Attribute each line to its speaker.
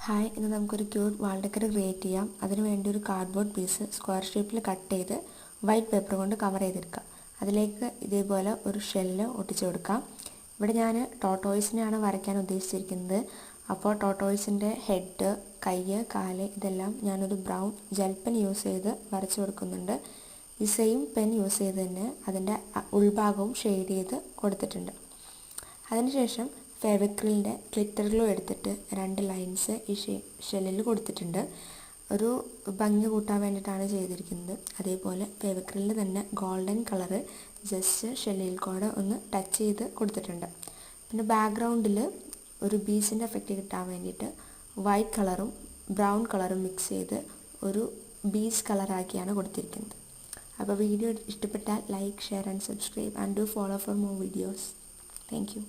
Speaker 1: Hi, ഇന്ന് നമുക്കൊരു cute വാൾ decker create ചെയ്യാം. അതിനു വേണ്ടി ഒരു കാർഡ്ബോർഡ് പീസ് സ്ക്വയർ ഷേപ്പിൽ കട്ട് ചെയ്ത് വൈറ്റ് പേപ്പർ കൊണ്ട് കവർ ചെയ്തെടുക്കാം. അതിലേക്ക് ഇതേപോലെ ഒരു ഷെല്ല് ഒട്ടിച്ചു കൊടുക്കാം. ഇവിടെ ഞാൻ ടോട്ടോയ്സിനെയാണ് വരയ്ക്കാൻ ഉദ്ദേശിച്ചിരിക്കുന്നത്. അപ്പോൾ ടോട്ടോയ്സിൻ്റെ ഹെഡ്, കൈ, കാല് ഇതെല്ലാം ഞാനൊരു ബ്രൗൺ ജെൽ പെൻ യൂസ് ചെയ്ത് വരച്ചു കൊടുക്കുന്നുണ്ട്. ഈ സെയിം പെൻ യൂസ് ചെയ്ത് തന്നെ അതിൻ്റെ ഉൾഭാഗവും ഷെയ്ഡ് ചെയ്ത് കൊടുത്തിട്ടുണ്ട്. അതിനുശേഷം ഫെവിക്രിലിൻ്റെ ഗ്ലിറ്റർ ഗ്ലൂ എടുത്തിട്ട് 2 ലൈൻസ് ഈ ഷെല്ലിൽ കൊടുത്തിട്ടുണ്ട്. ഒരു ഭംഗി കൂട്ടാൻ വേണ്ടിയിട്ടാണ് ചെയ്തിരിക്കുന്നത്. അതേപോലെ ഫെവിക്രിലിൽ തന്നെ ഗോൾഡൻ കളറ് ജസ്റ്റ് ഷെല്ലിൽ കൂടെ ഒന്ന് ടച്ച് ചെയ്ത് കൊടുത്തിട്ടുണ്ട്. പിന്നെ ബാക്ക്ഗ്രൗണ്ടിൽ ഒരു ബീച്ചിൻ്റെ എഫക്റ്റ് കിട്ടാൻ വേണ്ടിയിട്ട് വൈറ്റ് കളറും ബ്രൗൺ കളറും മിക്സ് ചെയ്ത് ഒരു ബീച്ച് കളറാക്കിയാണ് കൊടുത്തിരിക്കുന്നത്. അപ്പോൾ വീഡിയോ ഇഷ്ടപ്പെട്ടാൽ like, share and subscribe and do follow for more videos. Thank you.